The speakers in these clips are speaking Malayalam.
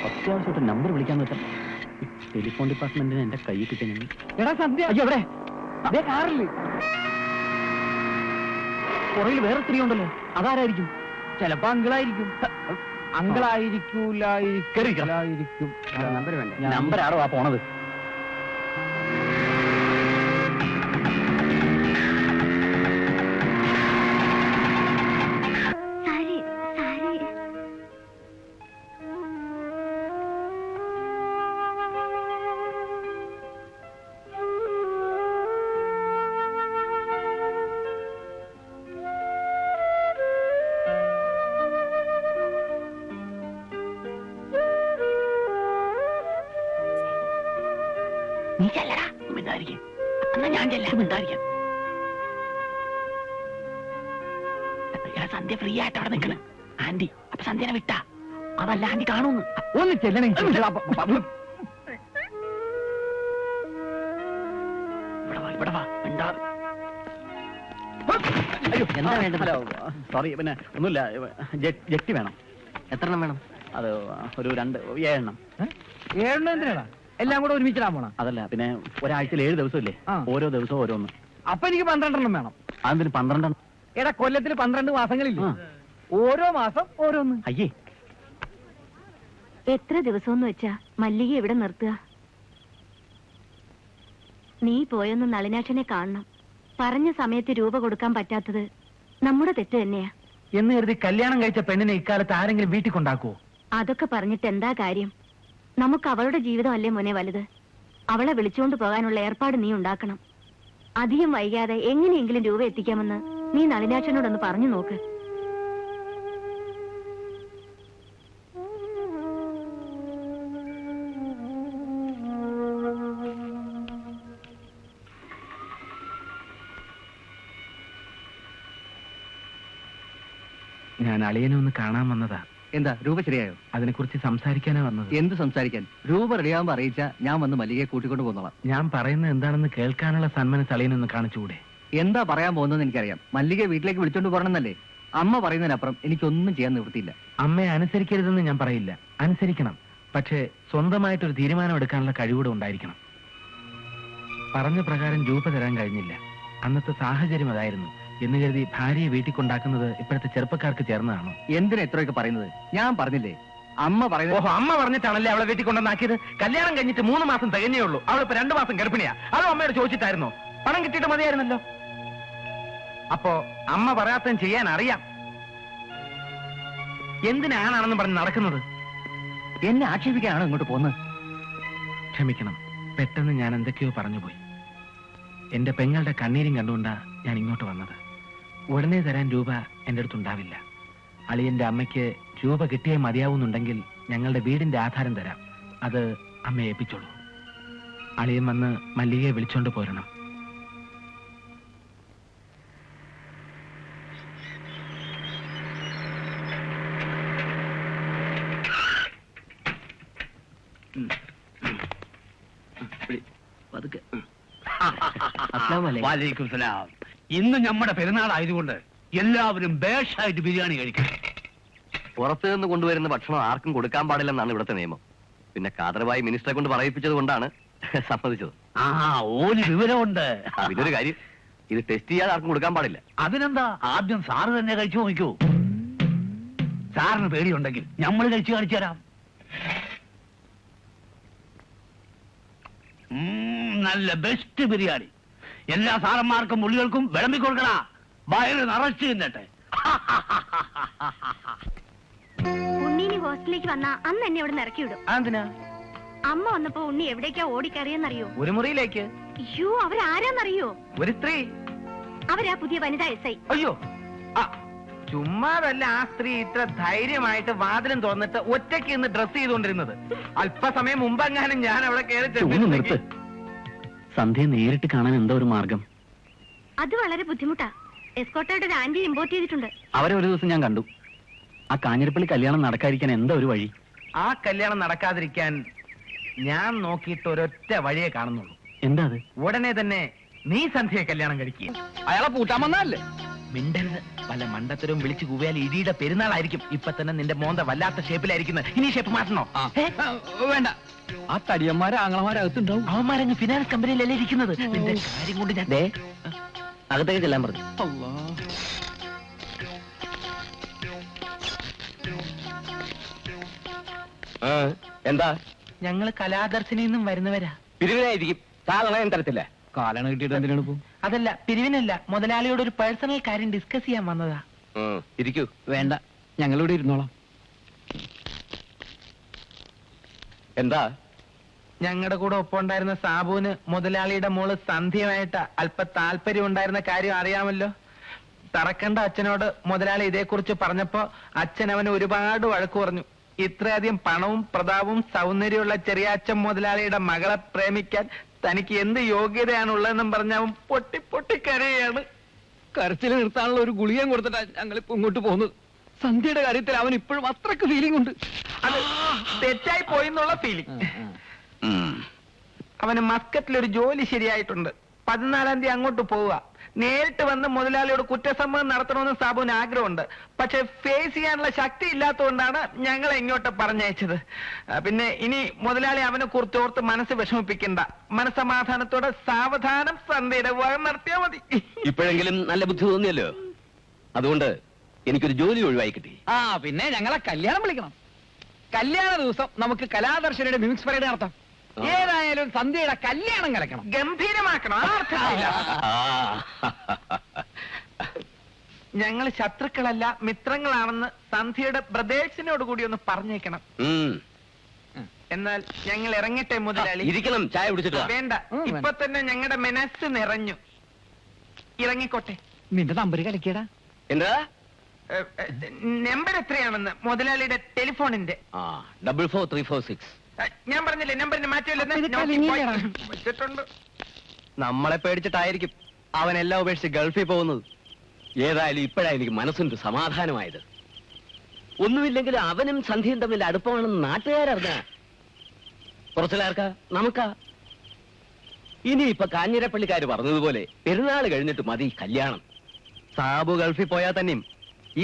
അത്യാവശ്യമായിട്ട് നമ്പർ വിളിക്കാൻ പറ്റാം. ടെലിഫോൺ ഡിപ്പാർട്ട്മെന്റിന് എന്റെ കൈ കിട്ടിയ. എടാ സന്ധ്യ, എവിടെ അതേ കാറില് പുറകിൽ വേറെ സ്ത്രീ ഉണ്ടല്ലോ, അതാരായിരിക്കും? ചിലപ്പോ അങ്കിളായിരിക്കും. അങ്കിളായിരിക്കും. നമ്പർ വേണ്ട. നമ്പർ ആരോ ആ പോണത്. നീ ചെല്ലടാ, മിണ്ടായിരിക്കും. എന്നാ ഞാൻ ചെല്ലാം, മിണ്ടായിരിക്കാം. സന്ധ്യ ഫ്രീ ആയിട്ട് അവിടെ നിൽക്കണം ആന്റി. അപ്പൊ സന്ധ്യനെ വിട്ടാ അതല്ല ആന്റി കാണൂന്ന്. ഒന്ന് ചെല്ലണെങ്കിൽ ഇവിടെ വാ, മിണ്ടാതെ. അയ്യോ, എന്താ വേണ്ടത്? സോറി, പിന്നെ ഒന്നുമില്ല. ജെട്ടി വേണം. എത്ര എണ്ണം വേണം? അത് ഒരു 7 എണ്ണം. 7 എണ്ണം എന്തിനാ? എല്ലാം കൂടെ ഒരുമിച്ചിടാൻ പോണം. അതല്ല, പിന്നെ ഒരാഴ്ചയിൽ 7 ദിവസമില്ലേ, ഓരോ ദിവസവും ഓരോന്ന്. അപ്പൊ എനിക്ക് 12 എണ്ണം വേണം. അതിന് 12 എണ്ണം. എടാ, കൊല്ലത്തിൽ 12 മാസങ്ങളില്ല, ഓരോ മാസം ഓരോന്ന്. അയ്യേ, എത്ര ദിവസം വെച്ചാ മല്ലിക ഇവിടെ നിർത്തുക? നീ പോയൊന്ന് നളിനാക്ഷനെ കാണണം. പറഞ്ഞ സമയത്ത് രൂപ കൊടുക്കാൻ പറ്റാത്തത് നമ്മുടെ തെറ്റ് തന്നെയാ. എന്ന് കരുതി കല്യാണം കഴിച്ച പെണ്ണിനെ ഇക്കാലത്ത് ആരെങ്കിലും വീട്ടിൽ കൊണ്ടാക്കുവോ? അതൊക്കെ പറഞ്ഞിട്ട് എന്താ കാര്യം? നമുക്ക് അവളുടെ ജീവിതം അല്ലേ മോനെ വലുത്. അവളെ വിളിച്ചുകൊണ്ട് പോകാനുള്ള ഏർപ്പാട് നീ ഉണ്ടാക്കണം. അധികം വൈകാതെ എങ്ങനെയെങ്കിലും രൂപ എത്തിക്കാമെന്ന് നീ നളിനാക്ഷനോടൊന്ന് പറഞ്ഞു നോക്ക്. ഞാൻ അളിയനെ ഒന്ന് കാണാൻ വന്നതാ. എന്താ, രൂപ ശരിയായോ? അതിനെക്കുറിച്ച് സംസാരിക്കാനാ വന്നത്. എന്ത് സംസാരിക്കാൻ? രൂപ റെഡിയാകുമ്പോ അറിയിച്ചാ ഞാൻ വന്ന് മല്ലികയെ കൂട്ടിക്കൊണ്ട് പോന്നോളാം. ഞാൻ പറയുന്നത് എന്താണെന്ന് കേൾക്കാനുള്ള സന്മനസ് അളിയനൊന്ന് കാണിച്ചുകൂടെ? എന്താ പറയാൻ പോകുന്നതെന്ന് എനിക്കറിയാം. മല്ലികയെ വീട്ടിലേക്ക് വിളിച്ചോണ്ട് പോകണമെന്നല്ലേ അമ്മ പറയുന്നതിനപ്പുറം എനിക്കൊന്നും ചെയ്യാൻ നിവൃത്തിയില്ല. അമ്മയെ അനുസരിക്കരുതെന്ന് ഞാൻ പറയില്ല, അനുസരിക്കണം. പക്ഷേ സ്വന്തമായിട്ടൊരു തീരുമാനം എടുക്കാനുള്ള കഴിവൂടെ ഉണ്ടായിരിക്കണം. പറഞ്ഞ പ്രകാരം രൂപ തരാൻ കഴിഞ്ഞില്ല. അന്നത്തെ സാഹചര്യം അതായിരുന്നു എന്ന് കരുതി ഭാര്യയെ വീട്ടിൽ കൊണ്ടാക്കുന്നത് ഇപ്പോഴത്തെ ചെറുപ്പക്കാർക്ക് ചേർന്നതാണോ? എന്തിനാ ഇത്രയൊക്കെ പറയുന്നത്? ഞാൻ പറഞ്ഞില്ലേ, അമ്മ പറയുന്നത്. ഓഹോ, അമ്മ പറഞ്ഞിട്ടാണല്ലേ അവളെ വീട്ടിൽ കൊണ്ടുവന്നാക്കിയത്? കല്യാണം കഴിഞ്ഞിട്ട് 3 മാസം തികഞ്ഞേ ഉള്ളൂ. അവളിപ്പോ 2 മാസം ഗർഭിണിയാ. അതോ അമ്മയോട് ചോദിച്ചിട്ടായിരുന്നോ? പണം കിട്ടിയിട്ട് മതിയായിരുന്നല്ലോ. അപ്പോ അമ്മ പറയാത്തതും ചെയ്യാൻ അറിയാം. എന്തിനാണെന്ന് പറഞ്ഞ് നടക്കുന്നത്? എന്നെ ആക്ഷേപിക്കാനാണോ ഇങ്ങോട്ട് പോകുന്നത്? ക്ഷമിക്കണം, പെട്ടെന്ന് ഞാൻ എന്തൊക്കെയോ പറഞ്ഞുപോയി. എന്റെ പെങ്ങളുടെ കണ്ണീരും കണ്ടുകൊണ്ടാ ഞാൻ ഇങ്ങോട്ട് വന്നത്. ഉടനെ തരാൻ രൂപ എൻ്റെ അടുത്തുണ്ടാവില്ല. അളിയന്റെ അമ്മയ്ക്ക് രൂപ കിട്ടിയേ മതിയാവുന്നുണ്ടെങ്കിൽ ഞങ്ങളുടെ വീടിന്റെ ആധാരം തരാം. അത് അമ്മയെ ഏൽപ്പിച്ചോളൂ. അളിയൻ വന്ന് മല്ലികയെ വിളിച്ചോണ്ട് പോരണം. ഇന്ന് നമ്മുടെ പെരുന്നാളായതുകൊണ്ട് എല്ലാവരും ബേഷായിട്ട് ബിരിയാണി കഴിക്കണം. പുറത്തു നിന്ന് കൊണ്ടുവരുന്ന ഭക്ഷണം ആർക്കും കൊടുക്കാൻ പാടില്ലെന്നാണ് ഇവിടുത്തെ നിയമം. പിന്നെ കാതർവായി മിനിസ്റ്ററെ കൊണ്ട് പറയിപ്പിച്ചത് കൊണ്ടാണ് സമ്മതിച്ചത്. ഓന് വിവരമുണ്ട്. ഇതൊരു കാര്യം, ഇത് ടെസ്റ്റ് ചെയ്യാതെ ആർക്കും കൊടുക്കാൻ പാടില്ല. അതിനെന്താ, ആദ്യം സാറ് തന്നെ കഴിച്ചു നോക്കൂ. സാറിന് പേടിയുണ്ടെങ്കിൽ നമ്മൾ കഴിച്ചു കാണിച്ചു തരാം. നല്ല ബെസ്റ്റ് ബിരിയാണി. എല്ലാ സാറന്മാർക്കും പുള്ളികൾക്കും വിളമ്പി കൊടുക്കണ. വയറ് നിറച്ചു തിന്നട്ടെ. ഉണ്ണീനി ഹോസ്റ്റലിലേക്ക് വന്നാ അന്ന് എന്നെ അവിടെ ഇറക്കി വിടും. അതെന്തിനാ? അമ്മ വന്നപ്പോ ഉണ്ണി എവിടേക്കാ ഓടിക്കറിയെന്നറിയോ? ഒരു മുറിയിലേക്ക്. അയ്യോ, അവരാരാന്നറിയോ? ഒരു സ്ത്രീ. അവരാ പുതിയ വനിതാ SI. അയ്യോ, ചുമ്മാതല്ല ആ സ്ത്രീ ഇത്ര ധൈര്യമായിട്ട് വാതിലും തുറന്നിട്ട് ഒറ്റയ്ക്ക് ഇന്ന് ഡ്രസ് ചെയ്തുകൊണ്ടിരുന്നത്. അല്പസമയം മുമ്പെങ്ങാനും ഞാൻ അവിടെ കയറി. സന്ധ്യ നേരിട്ട് കാണാൻ എന്താ ഒരു മാർഗം? അത് വളരെ ബുദ്ധിമുട്ടാ. എസ്കോട്ടായിട്ട് ഒരു ആന്റി ഇമ്പോർട്ട് ചെയ്തിട്ടുണ്ട്. അവരെ ഒരു ദിവസം ഞാൻ കണ്ടു. ആ കാഞ്ഞിരപ്പള്ളി കല്യാണം നടക്കാതിരിക്കാൻ എന്താ ഒരു വഴി? ആ കല്യാണം നടക്കാതിരിക്കാൻ ഞാൻ നോക്കിയിട്ട് ഒരൊറ്റ വഴിയെ കാണുന്നുള്ളൂ. എന്താ അത്? ഉടനെ തന്നെ നീ സന്ധ്യയെ കല്യാണം കഴിക്കുക. അയാളെ പൂട്ടാൻ വന്നതല്ലേ? മിണ്ടരുത്. പല മണ്ടത്തരവും വിളിച്ചു കൂവിയാൽ ഇടിയുടെ പെരുന്നാളായിരിക്കും. ഇപ്പൊ തന്നെ നിന്റെ മോന്ത വല്ലാത്ത ഷേപ്പിലായിരിക്കുന്നത്. ഇനി ഷേപ്പ് മാറ്റണോ? വേണ്ട, ആ തടിയന്മാരെ ആങ്ങളമാരകത്തുണ്ടാവും. അവന്മാരങ്ങ് ഫിനാൻസ് കമ്പനിയിലല്ലേ ഇരിക്കുന്നത്. നിന്റെ കാര്യം കൊണ്ട് ഞാൻ അകത്തേക്ക് ചെല്ലാൻ പറഞ്ഞു. എന്താ? ഞങ്ങള് കലാദർശനിൽ നിന്നും വരുന്നവരാ. പിരിവിനായിരിക്കും. സാധനം തരത്തില്ല. കാലണ കിട്ടിയിട്ട് എന്തിനാണ് ഇപ്പൊ? അതല്ല, പിരിവിനല്ല, മുതലാളിയോട് ഒരു പേഴ്സണൽ കാര്യം ഡിസ്കസ് ചെയ്യാൻ വന്നതാ. ഇരിക്കൂ. വേണ്ട, ഞങ്ങളിവിടെ ഇരുന്നോളാം. എന്താ? ഞങ്ങളുടെ കൂടെ ഒപ്പമുണ്ടായിരുന്ന സാബുവിന് മുതലാളിയുടെ മോള് സന്ധ്യയുമായിട്ട് അല്പ താല്പര്യം ഉണ്ടായിരുന്ന കാര്യം അറിയാമല്ലോ. തറക്കണ്ട അച്ഛനോട് മുതലാളി ഇതേക്കുറിച്ച് പറഞ്ഞപ്പോ അച്ഛൻ അവന് ഒരുപാട് വഴക്ക് പറഞ്ഞു. ഇത്രയധികം പണവും പ്രതാപവും സൗന്ദര്യമുള്ള ചെറിയാച്ചൻ മുതലാളിയുടെ മകളെ പ്രേമിക്കാൻ തനിക്ക് എന്ത് യോഗ്യതയാണുള്ളതെന്നും പറഞ്ഞ അവൻ പൊട്ടി പൊട്ടി കരയാണ്. കരച്ചിൽ നിർത്താനുള്ള ഒരു ഗുളികയും കൊടുത്തിട്ടാ ഞങ്ങളിപ്പോ ഇങ്ങോട്ട് പോകുന്നത്. സന്ധ്യയുടെ കാര്യത്തിൽ അവൻ ഇപ്പോഴും അത്രക്ക് ഫീലിംഗ് ഉണ്ട്. അത് തെറ്റായി പോയിന്നുള്ള ഫീലിംഗ്. അവന് മസ്കറ്റിലൊരു ജോലി ശരിയായിട്ടുണ്ട്. 14-ാം തീയതി അങ്ങോട്ട് പോവുക. നേരിട്ട് വന്ന് മുതലാളിയോട് കുറ്റസമ്മതം നടത്തണമെന്ന് സാബുവിന് ആഗ്രഹമുണ്ട്. പക്ഷെ ഫേസ് ചെയ്യാനുള്ള ശക്തി ഇല്ലാത്തതുകൊണ്ടാണ് ഞങ്ങളെ ഇങ്ങോട്ട് പറഞ്ഞയച്ചത്. പിന്നെ ഇനി മുതലാളി അവനെ കുറിച്ച് ഓർത്ത് മനസ്സ് വിഷമിപ്പിക്കണ്ട. മനസ്സമാധാനത്തോടെ സാവധാനം സന്ധ്യയുടെ വഴി നടത്തിയാൽ മതി. ഇപ്പോഴെങ്കിലും നല്ല ബുദ്ധി തോന്നിയല്ലോ. അതുകൊണ്ട് എനിക്കൊരു ജോലി ഒഴിവായി കിട്ടി. പിന്നെ ഞങ്ങളെ കല്യാണം വിളിക്കണം. കല്യാണ ദിവസം നമുക്ക് കലാദർശനയുടെ മ്യൂസിക് പരേഡ് നടത്താം. ഏതായാലും സന്ധ്യയുടെ കല്യാണം കലക്കണം, ഗംഭീരമാക്കണം. ഞങ്ങൾ ശത്രുക്കളല്ല, മിത്രങ്ങളാണെന്ന് സന്ധ്യയുടെ ബ്രദേഴ്സിനോട് കൂടി ഒന്ന് പറഞ്ഞേക്കണം. എന്നാൽ ഞങ്ങൾ ഇറങ്ങട്ടെ മുതലാളി? ഇരിക്കണം, ചായ കുടിച്ചിട്ട്. വേണ്ട, ഇപ്പൊ തന്നെ ഞങ്ങളുടെ മനസ്സ് നിറഞ്ഞു. ഇറങ്ങിക്കോട്ടെ. നിന്റെ നമ്പർ കളിക്കടാ. എന്താ നമ്പർ എത്രയാണെന്ന്? മുതലാളിയുടെ ടെലിഫോണിന്റെ. 44346. ഞാൻ പറഞ്ഞില്ലേ നമ്പറിന് മാറ്റമില്ലെന്ന്. നമ്മളെ പേടിച്ചിട്ടായിരിക്കും അവനെല്ലാം ഉപേക്ഷിച്ച് ഗൾഫിൽ പോകുന്നത്. ഏതായാലും ഇപ്പോഴാ എനിക്ക് മനസ്സിന് സമാധാനമായത്. ഒന്നുമില്ലെങ്കിൽ അവനും സന്ധ്യയും തമ്മിൽ അടുപ്പമാണെന്ന് നാട്ടുകാരറിഞ്ഞ കുറച്ചിലാർക്കാ? നമുക്കാ. ഇനിയിപ്പൊ കാഞ്ഞിരപ്പള്ളിക്കാര് പറഞ്ഞതുപോലെ പെരുന്നാൾ കഴിഞ്ഞിട്ട് മതി കല്യാണം. സാബു ഗൾഫിൽ പോയാൽ തന്നെയും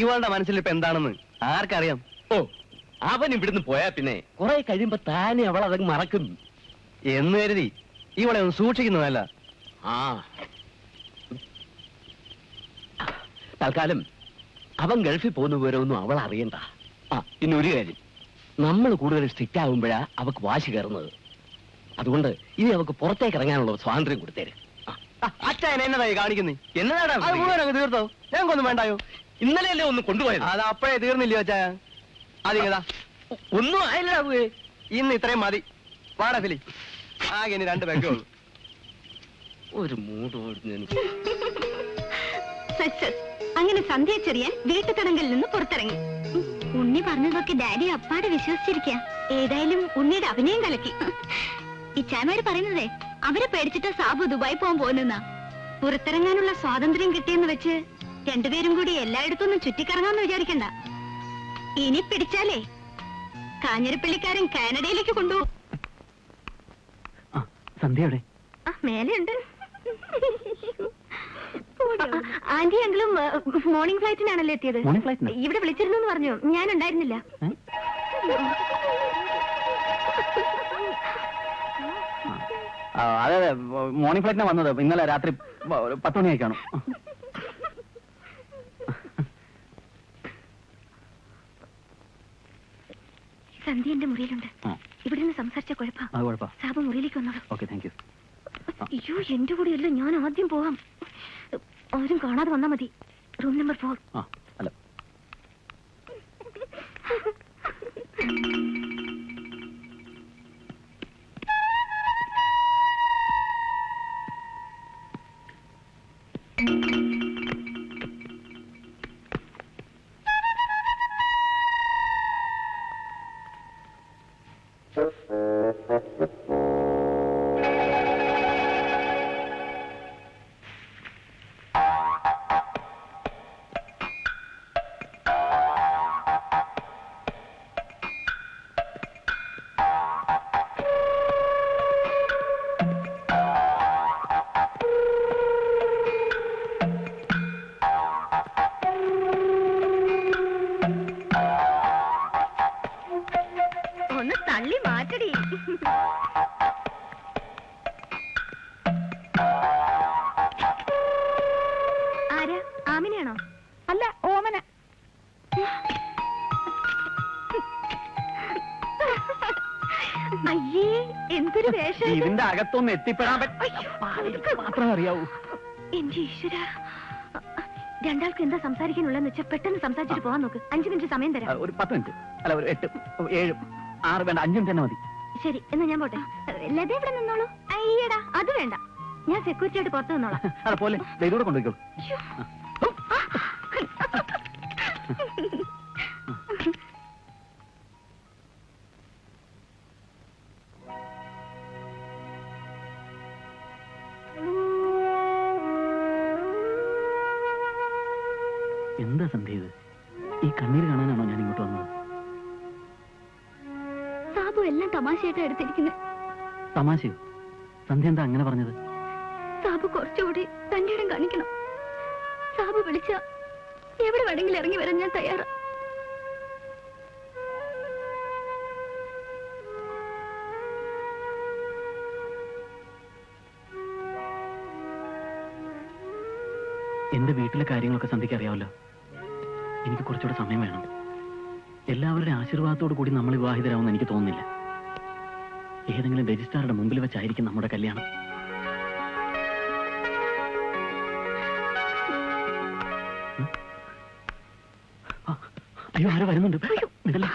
ഇവളുടെ മനസ്സിൽ ഇപ്പൊ എന്താണെന്ന് ആർക്കറിയാം? ഓ, അവൻ ഇവിടുന്ന് പോയാ പിന്നെ കുറെ കഴിയുമ്പോ താനെ അവൾ അതങ്ങ് മറക്കും എന്ന് കരുതി ഇവളെ ഒന്ന് സൂക്ഷിക്കുന്നതല്ല. തൽക്കാലം അവൻ ഗൾഫിൽ പോകുന്ന വിവരമൊന്നും അവൾ അറിയണ്ട. പിന്നെ ഒരു കാര്യം, നമ്മൾ കൂടുതൽ സ്ട്രിക്റ്റ് ആകുമ്പോഴാ അവക്ക് വാശി കയറുന്നത്. അതുകൊണ്ട് ഇനി അവക്ക് പുറത്തേക്ക് ഇറങ്ങാനുള്ള സ്വാതന്ത്ര്യം കൊടുത്തേര്. അച്ഛൻ എന്നതായി കാണിക്കുന്നേ? എന്നതാടാ തീർത്തോ? ഞങ്ങൾക്കൊന്നും വേണ്ടായോ? ഇന്നലെയല്ലേ ഒന്ന് കൊണ്ടുപോയത്. അത് അപ്പോഴേ തീർന്നില്ലയോ അച്ഛാ? അതിങ്ങതാ ഒന്നും ആയില്ലേ. ഇന്ന് ഇത്രയും മതി. വാടാ ഫിലി, ആകെ ഇനി 2 പെഗ്ഗേ ഉള്ളൂ. ഒരു മൂട് അങ്ങനെ സന്ധ്യ ചെറിയാൻ വീട്ടുതടങ്കലിൽ നിന്ന് പുറത്തിറങ്ങി. ഉണ്ണി പറഞ്ഞതൊക്കെ ഡാഡി അപ്പാടെ വിശ്വസിച്ചിരിക്കുക. ഏതായാലും ഉണ്ണിയുടെ അഭിനയം കലക്കി. ഇച്ചാമാര് പറയുന്നതേ അവരെ പേടിച്ചിട്ട് സാബു ദുബായി പോകാൻ പോകുന്ന. പുറത്തിറങ്ങാനുള്ള സ്വാതന്ത്ര്യം കിട്ടിയെന്ന് വെച്ച് രണ്ടുപേരും കൂടി എല്ലായിടത്തൊന്നും ചുറ്റിക്കറങ്ങാന്ന് വിചാരിക്കണ്ട. ഇനി പിടിച്ചാലേ കാഞ്ഞിരപ്പള്ളിക്കാരൻ കാനഡയിലേക്ക് കൊണ്ടുപോകും. സന്ധ്യയുടെ മേലെയുണ്ട്. ആന്റി അങ്കിളും മോർണിംഗ് ഫ്ലൈറ്റിനാണല്ലോ എത്തിയത്. ഇവിടെ വിളിച്ചിരുന്നു എന്ന് പറഞ്ഞു. ഞാൻ ഉണ്ടായിരുന്നില്ല. അതെ അതെ, മോർണിംഗ് ഫ്ലൈറ്റിനാണ് വന്നത്. ഇന്നലെ രാത്രി 10 മണിയായി കാണും. സന്ധ്യ എന്റെ മുറിയിലുണ്ട്. ഇവിടെ നിന്ന് സംസാരിച്ച കുഴപ്പം. സാബ് മുറിയിലേക്ക് വന്നോളൂ. Okay, thank you. അയ്യോ, എന്റെ കൂടെയല്ല, ഞാൻ ആദ്യം പോവാം. ആരും കാണാതെ വന്നാ മതി. Room number 4. ഹലോ. എന്തൊരു വേഷം ഇത്? ഇതിന്റെ അകത്തൊന്ന് എത്തിപ്പെടാൻ മാത്രമേ അറിയാവൂ. എന്റെ ഈശ്വര, രണ്ടാൾക്ക് എന്താ സംസാരിക്കാനുള്ളതെന്ന് വെച്ചാൽ പെട്ടെന്ന് സംസാരിച്ചിട്ട് പോകാൻ നോക്ക്. 5 മിനിറ്റ് സമയം തരാം. ഒരു 10 മിനിറ്റ് അല്ല, ഒരു 8, 7, 6 വേണ്ട, 5 മിനിറ്റ് തന്നെ മതി. ശരി, എന്നാ ഞാൻ പോട്ടെ. ലത ഇവിടെ നിന്നോളൂ. അയ്യടാ, അത് വേണ്ട, ഞാൻ സെക്യൂരിറ്റി ആയിട്ട് പുറത്ത് നിന്നോളാം. അതെ പോലെ ഇതൂടെ കൊണ്ടുപോയിക്കോളൂ. ശ്ശോ. എന്താ സന്ധ്യ ഇത്? ഈ കണ്ണീര് കാണാനാണോ ഞാൻ ഇങ്ങോട്ട് വന്നത്? സാബു എല്ലാം തമാശയായിട്ടാ എടുത്തിരിക്കുന്നത്. തമാശയോ? സന്ധ്യ എന്താ അങ്ങനെ പറഞ്ഞത്? സാബു കുറച്ചുകൂടി തന്റെ ഇടം കാണിക്കണം. സാബു വിളിച്ച എവിടെ വേണമെങ്കിലും ഇറങ്ങി വരാൻ ഞാൻ തയ്യാറാ. എന്റെ വീട്ടിലെ കാര്യങ്ങളൊക്കെ സന്ധ്യയ്ക്ക് അറിയാമല്ലോ. എനിക്ക് കുറച്ചുകൂടെ സമയം വേണം. എല്ലാവരുടെ ആശീർവാദത്തോടു കൂടി നമ്മൾ വിവാഹിതരാകുമെന്ന് എനിക്ക് തോന്നുന്നില്ല. ഏതെങ്കിലും രജിസ്ട്രാറുടെ മുമ്പിൽ വെച്ചായിരിക്കും നമ്മുടെ കല്യാണം. അയ്യോ, ആരോ വരുന്നുണ്ട്. മിണ്ടല്ലേ.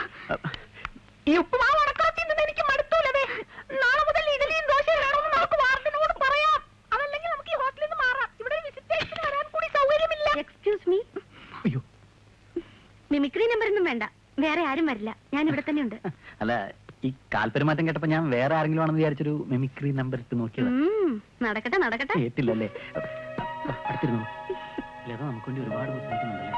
ഈ ഉപ്പുമാവ് ഉണക്കാത്തിന്ന് എനിക്ക് മടുത്തൂലേ. നാളെ മുതൽ ഇഡലിയും ദോശയും വേണമെന്ന് നമുക്ക് വാർഡിനോട് പറയാം. അതല്ലെങ്കിൽ നമുക്ക് ഈ ഹോട്ടലിൽ നിന്ന് മാറാം. ഇവിടെ വിസിറ്റേഴ്സിന് വരാൻ കൂടി സൗകര്യമില്ല. Excuse me. അയ്യോ, മിമിക്രി നമ്പറൊന്നും വേണ്ട, വേറെ ആരും വരില്ല. ഞാൻ ഇവിടെ തന്നെ ഉണ്ട്. അല്ല, ഈ കാൽപെരുമാറ്റം കേട്ടപ്പോ ഞാൻ വേറെ ആരെങ്കിലും ആണെന്ന് വിചാരിച്ചൊരു മെമിക്രി നമ്പർ ഇട്ട് നോക്കിയത്. നടക്കട്ടെ നടക്കട്ടെ. കേട്ടില്ലല്ലേ? അടുത്തിരുന്നു. ലത നമുക്ക് വേണ്ടി ഒരുപാട് ബുദ്ധിമുട്ടുന്നുണ്ടല്ലേ?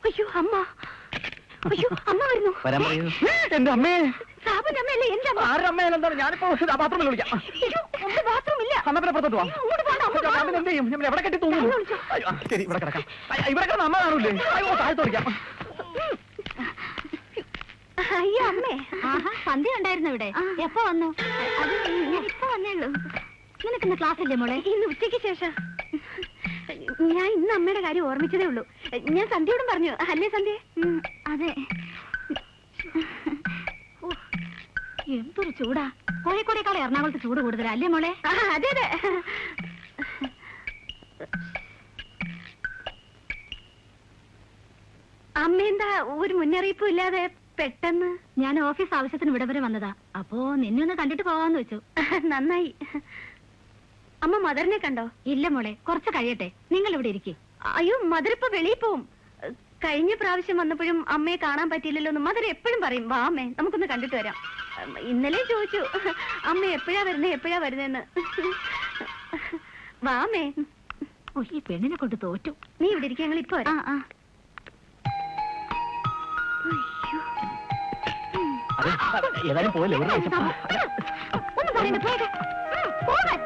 അയ്യോ അമ്മ, അയ്യോ അമ്മ വരുന്നു. വരാൻ പറയൂ. എന്റെ അമ്മേ. സാബിന്റെ അമ്മയല്ലേ എന്റെ അമ്മ. ആരുടെ അമ്മയെന്താണ്? ഞാനിപ്പോ ബാത്റൂമിൽ വിളിക്കാം. അയ്യോ, അവിടെ ബാത്റൂം ഇല്ല. അമ്മ പിന്നെ പുറത്തോട്ട് പോവാം. ഇങ്ങോട്ട് പോണ്ട, അമ്മ ഞാൻ പിന്നെ എന്ത് ചെയ്യും? ഞാൻ എവിടെ കെട്ടി തൂങ്ങുന്നു? അയ്യോ, ശരി, ഇവിടെ കിടക്കാം. ഇവിടെ കിടന്ന് അമ്മ കാണൂലേ? അയ്യോ, താഴത്ത് വിളിക്കാം. അയ്യോ അമ്മേ, സന്ധ്യ ഉണ്ടായിരുന്നു ഇവിടെ. എപ്പോ വന്നു? അത് ഞാൻ ഇപ്പൊ വന്നേള്ളൂ. നിനക്കിന്ന് ക്ലാസ് അല്ലേ മോളെ? ഇന്ന് ഉച്ചയ്ക്ക് ശേഷം. ഞാൻ ഇന്ന് അമ്മയുടെ കാര്യം ഓർമ്മിച്ചതേ ഉള്ളൂ. ഞാൻ സന്ധ്യയോടും പറഞ്ഞു, അല്ലേ സന്ധ്യ? അതെ. എന്തൊരു ചൂടാ. കോഴിക്കോടേക്കാളെ എറണാകുളത്ത് ചൂട് കൂടുതലാ അല്ലേ മോളെ? അതെ അതെ. അമ്മ എന്താ ഒരു മുന്നറിയിപ്പും ഇല്ലാതെ പെട്ടെന്ന്? ഞാൻ ഓഫീസ് ആവശ്യത്തിന് ഇവിടെ വരെ വന്നതാ. അപ്പോ നിന്നെ ഒന്ന് കണ്ടിട്ട് പോവാന്ന് വെച്ചു. നന്നായി. അമ്മ മദറിനെ കണ്ടോ? ഇല്ല മോളെ, കുറച്ച് കഴിയട്ടെ. നിങ്ങൾ ഇവിടെ ഇരിക്കേ. അയ്യോ, മദർ ഇപ്പൊ വെളിയിൽ പോവും. കഴിഞ്ഞ പ്രാവശ്യം വന്നപ്പോഴും അമ്മയെ കാണാൻ പറ്റിയില്ലല്ലോ എന്ന് മദർ എപ്പോഴും പറയും. വാ അമ്മേ, നമുക്കൊന്ന് കണ്ടിട്ട് വരാം. ഇന്നലെ ചോദിച്ചു അമ്മ എപ്പോഴാ വരുന്നേന്ന്. വാ അമ്മേ. ഓ, ഈ പെണ്ണിനെ കൊണ്ട് തോറ്റു. നീ ഇവിടെ ഇരിക്കുക, ഞങ്ങൾ ഇപ്പൊ വരാം. ഏതായാലും പോലെ ഒന്നും പറയണ്ട, പോകാൻ.